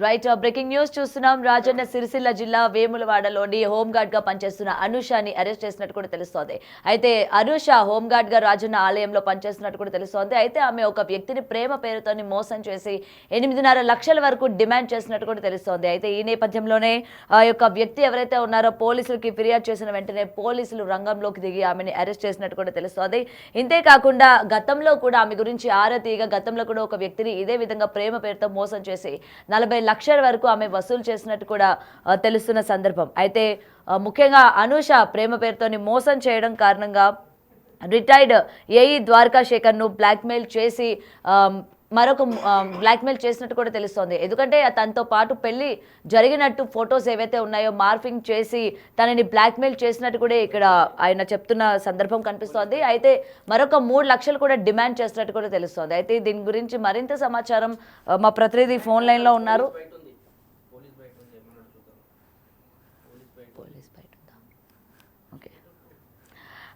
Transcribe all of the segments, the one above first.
Right breaking news చూస్తున్నాం. రాజన్న సిరిసిల్ల జిల్లా వేములవాడలోని home guard గా పనిచేస్తున్న అనుషని అరెస్ట్ చేసినట్టు కూడా తెలుస్తోంది. అయితే అనుష హోంగార్డ్ గా రాజన్న ఆలయంలో పనిచేస్తున్నట్టు కూడా తెలుస్తోంది. అయితే ఆమె ఒక వ్యక్తిని ప్రేమ పేరుతోని మోసం చేసి 8.5 లక్షల వరకు డిమాండ్ చేసినట్టు కూడా తెలుస్తోంది. అయితే ఈ నేపథ్యంలోనే ఆ యొక్క వ్యక్తి ఎవరైతే ఉన్నారో పోలీసులకి ఫిర్యాదు చేసిన వెంటనే పోలీసులు రంగంలోకి దిగి ఆమెని అరెస్ట్ చేసినట్టు కూడా తెలుస్తోంది. ఇంతేకాకుండా గతంలో కూడా ఆమె గురించి ఆరా తీయగా గతంలో కూడా ఒక వ్యక్తిని ఇదే విధంగా ప్రేమ పేరుతో మోసం చేసి 40 లక్షల వరకు ఆమె వసూలు చేసినట్టు కూడా తెలుస్తున్న సందర్భం. అయితే ముఖ్యంగా అనూష ప్రేమ పేరుతోని మోసం చేయడం కారణంగా రిటైర్డ్ ఏఈ ద్వారకా శేఖర్ను బ్లాక్మెయిల్ చేసి మరొక బ్లాక్మెయిల్ చేసినట్టు కూడా తెలుస్తోంది. ఎందుకంటే తనతో పాటు పెళ్లి జరిగినట్టు ఫొటోస్ ఏవైతే ఉన్నాయో మార్ఫింగ్ చేసి తనని బ్లాక్మెయిల్ చేసినట్టు కూడా ఇక్కడ ఆయన చెప్తున్న సందర్భం కనిపిస్తోంది. అయితే మరొక 3 లక్షలు కూడా డిమాండ్ చేసినట్టు కూడా తెలుస్తోంది. అయితే దీని గురించి మరింత సమాచారం మా ప్రతినిధి ఫోన్ లైన్లో ఉన్నారు.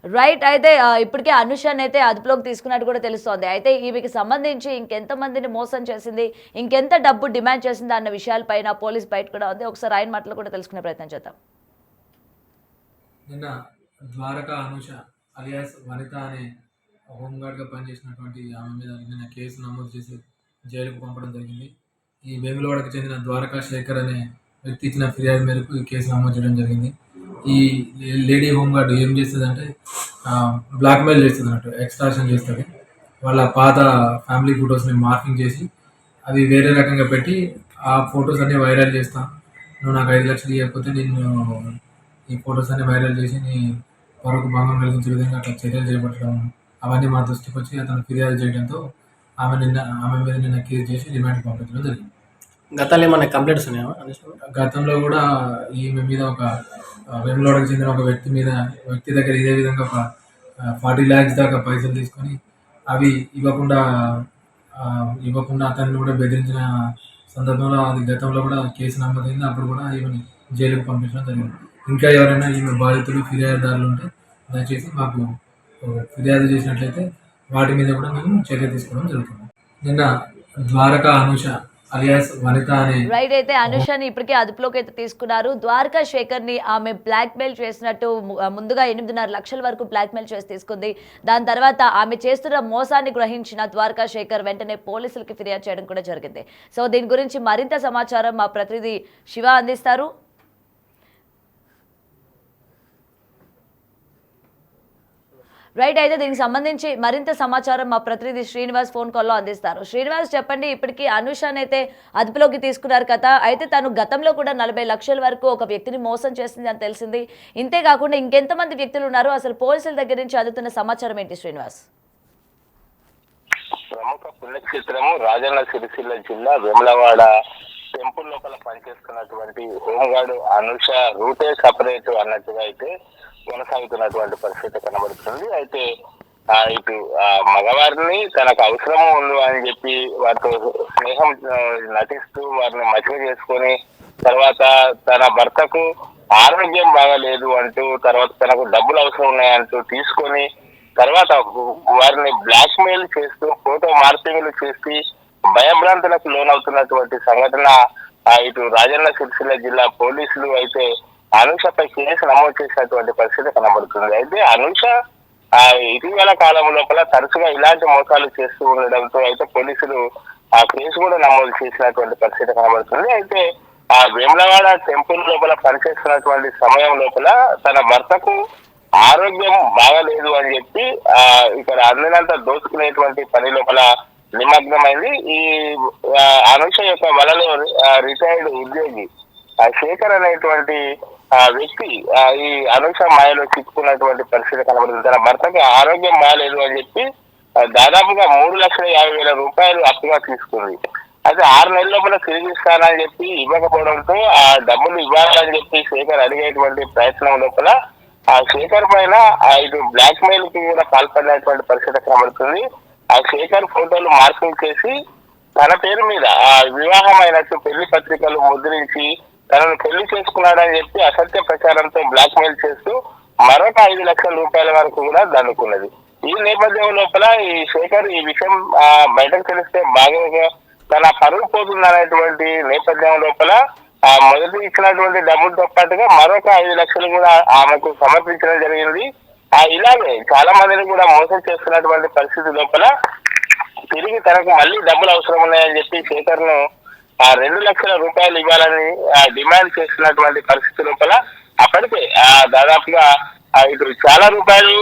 రైట్. అయితే ఇప్పటికే అనుషాన్ అయితే అదుపులోకి తీసుకున్నట్టు కూడా తెలుస్తోంది. అయితే ఈమెకి సంబంధించి ఇంకెంతమందిని మోసం చేసింది, ఇంకెంత డబ్బు డిమాండ్ చేసింది అన్న విషయాలపైన పోలీస్ బయట కూడా ఉంది. ఒకసారి ఆయన మాటలు కూడా తెలుసుకునే ప్రయత్నం చేద్దాం. నిన్న ద్వారకా అనుష అలియాస్ వనిత అనే హోంగార్డ్గా పనిచేసినటువంటి ఆమె మీద నిన్న కేసు నమోదు చేసి జైలుకు పంపడం జరిగింది. ఈ వేములవాడకు చెందిన ద్వారకా శేఖర్ అనే వ్యక్తి ఇచ్చిన ఫిర్యాదు మేరకు ఈ కేసు నమోదు చేయడం జరిగింది. ఈ లేడీ హోంగార్డ్ ఏం చేస్తుందంటే బ్లాక్మెయిల్ చేస్తుంది అన్నట్టు, ఎక్స్ట్రాక్షన్ చేస్తుంది. వాళ్ళ పాత ఫ్యామిలీ ఫొటోస్ని మార్కింగ్ చేసి అవి వేరే రకంగా పెట్టి ఆ ఫొటోస్ అన్నీ వైరల్ చేస్తాను, నువ్వు నాకు 5 లక్షలు ఇవ్వకపోతే నేను ఈ ఫొటోస్ అన్ని వైరల్ చేసి నీ పరువుకు భంగం కలిగించే విధంగా అట్లా చర్యలు చేపట్టడం, అవన్నీ మా దృష్టికి వచ్చి అతను ఫిర్యాదు చేయడంతో ఆమె మీద నిన్న కేసు చేసి రిమాండ్కి పంపించడం జరిగింది. గతంలో ఏమైనా కంప్లైంట్స్ ఉన్నాయా? గతంలో కూడా ఈమె మీద ఒక వేములవాడకు చెందిన ఒక వ్యక్తి దగ్గర ఇదే విధంగా ఒక 40 lakhs దాకా పైసలు తీసుకొని అవి ఇవ్వకుండా అతన్ని కూడా బెదిరించిన సందర్భంలో అది గతంలో కూడా కేసు నమోదైంది. అప్పుడు కూడా ఈమెని జైలుకు పంపించడం జరిగింది. ఇంకా ఎవరైనా ఈమె బాధితులు ఫిర్యాదుదారులు ఉంటే దయచేసి మాకు ఫిర్యాదు చేసినట్లయితే వాటి మీద కూడా మేము చర్య తీసుకోవడం జరుగుతుంది. నిన్న ద్వారకా అనుష అలియాస్ వనిత అనే రైట్. అయితే అనుషని ఇప్పటికే అదుపులోకి అయితే తీసుకున్నారు. ద్వారకా శేఖర్ ని ఆమె బ్లాక్మెయిల్ చేసినట్టు ముందుగా 8.5 లక్షల వరకు బ్లాక్మెయిల్ చేసి తీసుకుంది. దాని తర్వాత ఆమె చేస్తున్న మోసాన్ని గ్రహించిన ద్వారకా శేఖర్ వెంటనే పోలీసులకి ఫిర్యాదు చేయడం కూడా జరిగింది. సో దీని గురించి మరింత సమాచారం మా ప్రతినిధి శివ అందిస్తారు. రైట్. అయితే దీనికి సంబంధించి మరింత సమాచారం మా ప్రతినిధి శ్రీనివాస్ ఫోన్ కాల్లో అందిస్తారు. శ్రీనివాస్, చెప్పండి. ఇప్పటికీ అనుషాన్ అయితే అదుపులోకి తీసుకున్నారు కదా. అయితే తను గతంలో కూడా 40 లక్షల వరకు ఒక వ్యక్తిని మోసం చేసింది అని తెలిసింది. ఇంతేకాకుండా ఇంకెంతమంది వ్యక్తులు ఉన్నారు, అసలు పోలీసుల దగ్గర నుంచి అందుతున్న సమాచారం ఏంటి శ్రీనివాస్? ప్రముఖ పుణ్యక్షేత్రము రాజన్న సిరిసిల్ల జిల్లా వేములవాడ టెంపుల్ లోపల పనిచేస్తున్నటువంటి హోంగార్డు అనుష రూటే సపరేట్ అన్నట్టుగా అయితే కొనసాగుతున్నటువంటి పరిస్థితి కనబడుతుంది. అయితే ఇటు మగవారిని తనకు అవసరం ఉంది అని చెప్పి వారితో స్నేహం నటిస్తూ వారిని మచ్చిక చేసుకొని తర్వాత తన భర్తకు ఆరోగ్యం బాగాలేదు అంటూ, తర్వాత తనకు డబ్బులు అవసరం ఉన్నాయంటూ తీసుకొని తర్వాత వారిని బ్లాక్ మెయిల్ చేస్తూ ఫోటో మార్పింగ్లు చేసి భయభ్రాంతులకు లోనవుతున్నటువంటి సంఘటన ఇటు రాజన్న సిరిసిల్ల జిల్లా పోలీసులు అయితే అనూషపై కేసు నమోదు చేసినటువంటి పరిస్థితి కనబడుతుంది. అయితే అనూష ఇటీవల కాలం లోపల తరచుగా ఇలాంటి మోసాలు చేస్తూ ఉండడంతో అయితే పోలీసులు ఆ కేసు కూడా నమోదు చేసినటువంటి పరిస్థితి కనబడుతుంది. అయితే ఆ వేములవాడ టెంపుల్ లోపల పనిచేస్తున్నటువంటి సమయం లోపల తన భర్తకు ఆరోగ్యం బాగలేదు అని చెప్పి ఇక్కడ అందినంత దోచుకునేటువంటి పని లోపల నిమగ్నమైంది. ఈ అనుష యొక్క వలలో రిటైర్డ్ ఉద్యోగి శేఖర్ అనేటువంటి వ్యక్తి ఈ అనుష మాయలో చిక్కుకున్నటువంటి పరిస్థితి కనబడుతుంది. తన భర్తకి ఆరోగ్యం బాగాలేదు అని చెప్పి దాదాపుగా 3,50,000 రూపాయలు అప్పుగా తీసుకుంది. అయితే 6 నెలల లోపల తిరిగి ఇస్తానని చెప్పి ఇవ్వకపోవడంతో ఆ డబ్బులు ఇవ్వాలని చెప్పి శేఖర్ అడిగేటువంటి ప్రయత్నం లోపల ఆ శేఖర్ పైన ఇటు బ్లాక్ మెయిల్ కి కూడా పాల్పడినటువంటి పరిస్థితి కనబడుతుంది. ఆ శేఖర్ ఫోటోలు మార్కింగ్ చేసి తన పేరు మీద వివాహం అయినట్టు పెళ్లి పత్రికలు ముద్రించి తనను పెళ్లి చేసుకున్నాడని చెప్పి అసత్య ప్రచారంతో బ్లాక్ మెయిల్ చేస్తూ మరొక 5 లక్షల రూపాయల వరకు కూడా దండుకున్నది. ఈ నేపథ్యం లోపల ఈ శేఖర్ ఈ విషయం బయటకు తెలిస్తే బాగా తన పరువు పోతుంది అనేటువంటి నేపథ్యం లోపల మొదటి ఇచ్చినటువంటి డబ్బులతో పాటుగా మరొక 5 లక్షలు కూడా ఆమెకు సమర్పించడం జరిగింది. ఇలాగే చాలా మందిని కూడా మోసం చేస్తున్నటువంటి పరిస్థితి లోపల తిరిగి తనకు మళ్ళీ డబ్బులు అవసరం ఉన్నాయని చెప్పి శేఖర్ ను 2 లక్షల రూపాయలు ఇవ్వాలని డిమాండ్ చేస్తున్నటువంటి పరిస్థితి లోపల అప్పటికే దాదాపుగా ఇటు చాలా రూపాయలు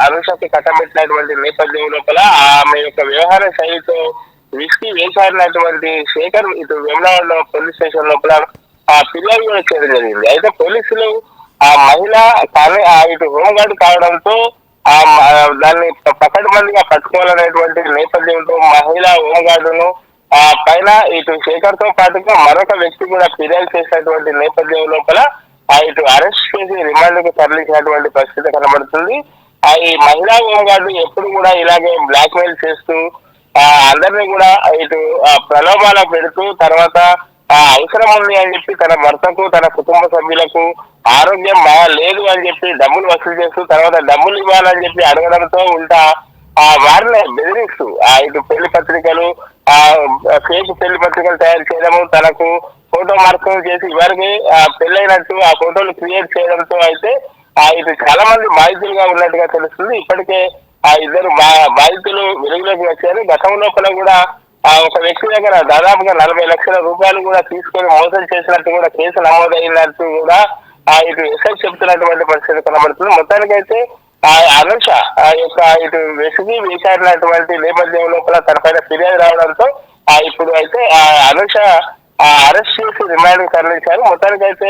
అనుషకి కట్టబెట్టినటువంటి నేపథ్యం లోపల ఆమె యొక్క వ్యవహార శైలితో విసికి వేసాడినటువంటి శేఖర్ ఇటు వేములవాడలో పోలీస్ స్టేషన్ లోపల ఫిర్యాదు కూడా చేయడం జరిగింది. అయితే పోలీసులు ఆ మహిళ కానీ ఇటు హోంగార్డు కావడంతో దాన్ని పకడ్బందీగా పట్టుకోవాలనేటువంటి నేపథ్యంతో మహిళా హోంగార్డును పైన ఇటు శేఖర్ తో పాటుగా మరొక వ్యక్తి కూడా ఫిర్యాదు చేసినటువంటి నేపథ్యం లోపల ఇటు అరెస్ట్ చేసి రిమాండ్ కు తరలించినటువంటి పరిస్థితి కనబడుతుంది. ఈ మహిళా హోంగార్డు ఎప్పుడు కూడా ఇలాగే బ్లాక్ మెయిల్ చేస్తూ అందరినీ కూడా ఇటు ప్రలోభాల పెడుతూ తర్వాత అవసరం ఉంది అని చెప్పి తన భర్తకు తన కుటుంబ సభ్యులకు ఆరోగ్యం లేదు అని చెప్పి డబ్బులు వసూలు చేస్తూ తర్వాత డబ్బులు ఇవ్వాలని చెప్పి అడగడంతో ఉంటా వారిని బెదిరిస్తూ ఇటు పెళ్లి పత్రికలు ఫేక్ పెళ్లి పత్రికలు తయారు చేయడము, తనకు ఫోటో మార్పులు చేసి ఇవరికి పెళ్ళైనట్టు ఆ ఫోటోలు క్రియేట్ చేయడంతో అయితే ఇటు చాలా మంది బాధితులుగా ఉన్నట్టుగా తెలుస్తుంది. ఇప్పటికే ఇద్దరు బాధితులు వెలుగులోకి వచ్చారు. గతం లోపల కూడా ఒక వ్యక్తి దగ్గర దాదాపుగా 40 లక్షల రూపాయలు కూడా తీసుకొని మోసం చేసినట్టు కూడా కేసు నమోదైనట్టు కూడా ఇటు ఎస్ఐ చెప్తున్నటువంటి పరిస్థితి కనబడుతుంది. మొత్తానికైతే అనుష యొక్క ఇటు వెసిగి వేసాడినటువంటి నేపథ్యం లోపల తన పైన ఫిర్యాదు రావడంతో ఇప్పుడు అయితే అనుష అరెస్ట్ చేసి రిమాండ్ తరలించారు. మొత్తానికైతే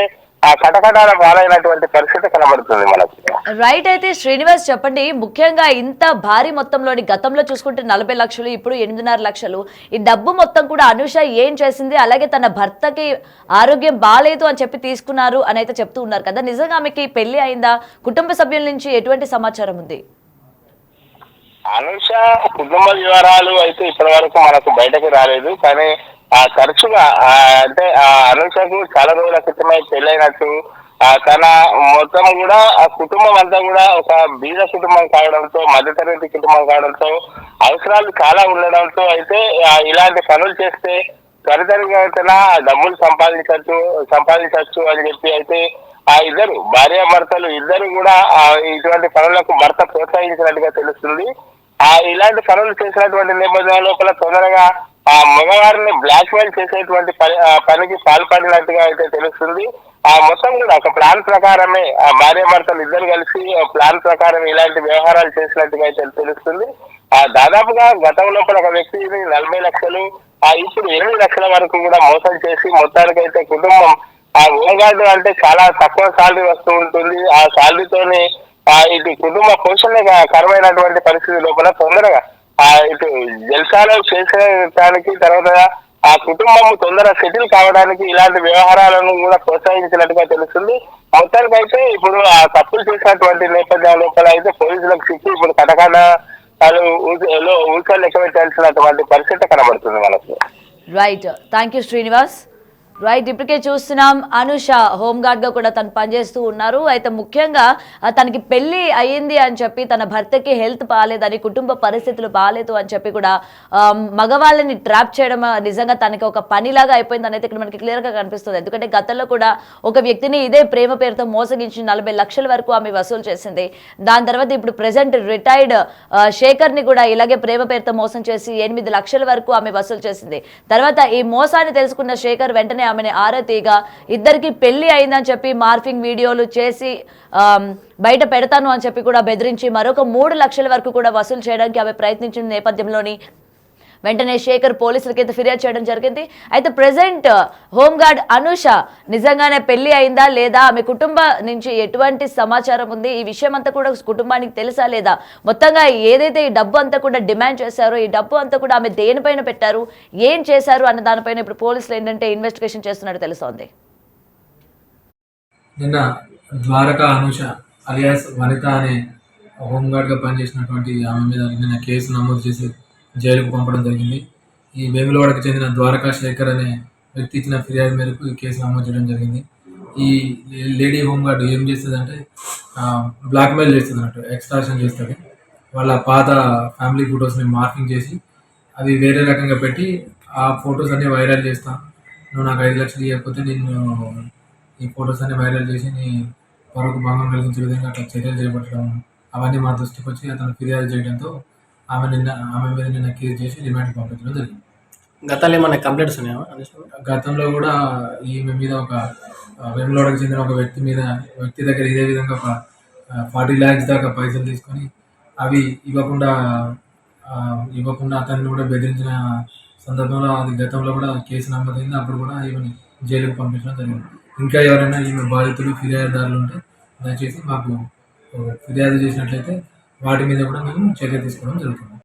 కటకటాల పాలైనటువంటి పరిస్థితి కనబడుతుంది మనకు. రైట్. అయితే శ్రీనివాస్ చెప్పండి, ముఖ్యంగా ఇంత భారీ మొత్తంలోని గతంలో చూసుకుంటే 40 లక్షలు, ఇప్పుడు 8.5 లక్షలు, ఈ డబ్బు మొత్తం కూడా అనుష ఏం చేసింది, అలాగే తన భర్తకి ఆరోగ్యం బాగాలేదు అని చెప్పి తీసుకున్నారు అని అయితే చెప్తూ ఉన్నారు కదా, నిజంగా ఆమెకి పెళ్లి అయిందా? కుటుంబ సభ్యుల నుంచి ఎటువంటి సమాచారం ఉంది? అనుష కుటుంబ వివరాలు అయితే ఇప్పటి వరకు మనకు బయటకు రాలేదు. కానీ తరచుగా అంటే అనుషకు చాలా రోజుల క్రితమే పెళ్ళైనట్టు తన మొత్తం కూడా ఆ కుటుంబం అంతా కూడా ఒక బీద కుటుంబం కావడంతో, మధ్యతరగతి కుటుంబం కావడంతో అవసరాలు చాలా ఉండడంతో అయితే ఇలాంటి పనులు చేస్తే త్వరితగతిన డబ్బులు సంపాదించవచ్చు అని చెప్పి అయితే ఇద్దరు భార్యాభర్తలు ఇద్దరు కూడా ఇటువంటి పనులకు భర్త ప్రోత్సహించినట్టుగా తెలుస్తుంది. ఇలాంటి పనులు చేసినటువంటి నేపథ్యం లోపల తొందరగా మగవారిని బ్లాక్ మెయిల్ చేసేటువంటి పనికి పాల్పడినట్టుగా అయితే తెలుస్తుంది. మొత్తం కూడా ఒక ప్లాన్ ప్రకారమే భార్యాభర్తలు ఇద్దరు కలిసి ప్లాన్ ప్రకారం ఇలాంటి వ్యవహారాలు చేసినట్టుగా అయితే తెలుస్తుంది. దాదాపుగా గతం లోపల ఒక వ్యక్తిని 40 లక్షలు, ఇప్పుడు 8 లక్షల వరకు కూడా మోసం చేసి మొత్తానికైతే కుటుంబం హోంగార్డు అంటే చాలా తక్కువ శాలరీ వస్తూ ఉంటుంది. ఆ శాలరీతోని ఇటు కుటుంబ పోషణ కరువైనటువంటి పరిస్థితి లోపల తొందరగా ఇటు జల్సాలు చేసేదానికి తర్వాత ఆ కుటుంబం తొందరగా సెటిల్ కావడానికి ఇలాంటి వ్యవహారాలను కూడా ప్రోత్సహించినట్టుగా తెలుస్తుంది. మొత్తానికైతే ఇప్పుడు ఆ తప్పులు చేసినటువంటి నేపథ్యం లోపల అయితే పోలీసులకు చిక్కి ఇప్పుడు కటకటాలు ఊసలు లెక్క పెట్టాల్సినటువంటి పరిస్థితి కనబడుతుంది మనకు. Right. Thank you Srinivas. Right. ఇప్పటికే చూస్తున్నాం అనుష హోంగార్డ్ గా కూడా తను పనిచేస్తూ ఉన్నారు. అయితే ముఖ్యంగా తనకి పెళ్లి అయ్యింది అని చెప్పి తన భర్తకి హెల్త్ బాగాలేదని, కుటుంబ పరిస్థితులు బాగాలేదు అని చెప్పి కూడా మగవాళ్ళని ట్రాప్ చేయడం నిజంగా తనకి ఒక పనిలాగా అయిపోయింది అనేది ఇక్కడ మనకి క్లియర్ గా కనిపిస్తుంది. ఎందుకంటే గతంలో కూడా ఒక వ్యక్తిని ఇదే ప్రేమ పేరుతో మోసగించి 40 లక్షల వరకు ఆమె వసూలు చేసింది. దాని తర్వాత ఇప్పుడు ప్రెసెంట్ రిటైర్డ్ శేఖర్ ని కూడా ఇలాగే ప్రేమ పేరుతో మోసం చేసి 8 లక్షల వరకు ఆమె వసూలు చేసింది. తర్వాత ఈ మోసాన్ని తెలుసుకున్న శేఖర్ వెంటనే ఆమెని ఆరతీగా ఇద్దరికి పెళ్లి అయిందని చెప్పి మార్ఫింగ్ వీడియోలు చేసి బయట పెడతాను అని చెప్పి కూడా బెదిరించి మరొక 3 లక్షల వరకు కూడా వసూలు చేయడానికి ఆమె ప్రయత్నించిన నేపథ్యంలోని వెంటనే శేఖర్ పోలీసులకి అయితే ఫిర్యాదు చేయడం జరిగింది. అయితే ప్రెసెంట్ హోంగార్డ్ అనుష నిజంగానే పెళ్లి అయిందా లేదా, ఆమె కుటుంబ నుంచి ఎటువంటి సమాచారం ఉంది, ఈ విషయం అంతా కూడా కుటుంబానికి తెలుసా లేదా, మొత్తంగా ఏదైతే ఈ డబ్బు అంతా కూడా డిమాండ్ చేశారో ఈ డబ్బు అంతా కూడా ఆమె దేనిపైన పెట్టారు, ఏం చేశారు అన్న దానిపైన ఇప్పుడు పోలీసులు ఏంటంటే ఇన్వెస్టిగేషన్ చేస్తున్నట్టు తెలుస్తోంది. నిన్న ద్వారకా అనుష అలియాస్ వనిత అనే హోంగార్డ్గా పనిచేసినటువంటి ఆమె మీద నిన్న కేసు నమోదు చేసి జైలుకు పంపడం జరిగింది. ఈ వేములవాడకు చెందిన ద్వారకా శేఖర్ అనే వ్యక్తి ఇచ్చిన ఫిర్యాదు మేరకు ఈ కేసు నమోదు చేయడం జరిగింది. ఈ లేడీ హోంగార్డ్ ఏం చేస్తుందంటే బ్లాక్మెయిల్ చేస్తుంది అన్నట్టు, ఎక్స్ట్రాక్షన్ చేస్తుంది. వాళ్ళ పాత ఫ్యామిలీ ఫొటోస్ని మార్కింగ్ చేసి అవి వేరే రకంగా పెట్టి ఆ ఫొటోస్ అన్ని వైరల్ చేస్తా, నువ్వు నాకు 5 లక్షలు ఇవ్వకపోతే నేను ఈ ఫొటోస్ అన్ని వైరల్ చేసి నీ పరువుకు భంగం కలిగించే విధంగా అట్లా చర్యలు చేపట్టడం, అవన్నీ మా దృష్టికి వచ్చి అతను ఫిర్యాదు చేయడంతో ఆమె మీద నిన్న కేసు చేసి రిమాండ్కి పంపించడం జరిగింది. గతంలో ఏమైనా కంప్లైంట్స్ ఉన్నాయా అనుష మీద? గతంలో కూడా ఈమె మీద ఒక వేములవాడకు చెందిన ఒక వ్యక్తి దగ్గర ఇదే విధంగా ఒక 40 lakhs దాకా పైసలు తీసుకొని అవి ఇవ్వకుండా అతన్ని కూడా బెదిరించిన సందర్భంలో అది గతంలో కూడా కేసు నమోదైంది. అప్పుడు కూడా ఈమెని జైలుకు పంపించడం జరిగింది. ఇంకా ఎవరైనా ఈమె బాధితులు ఫిర్యాదుదారులు ఉంటే దయచేసి మాకు ఫిర్యాదు చేసినట్లయితే వాటి మీద కూడా మేము చర్య తీసుకోవడం జరుగుతుంది.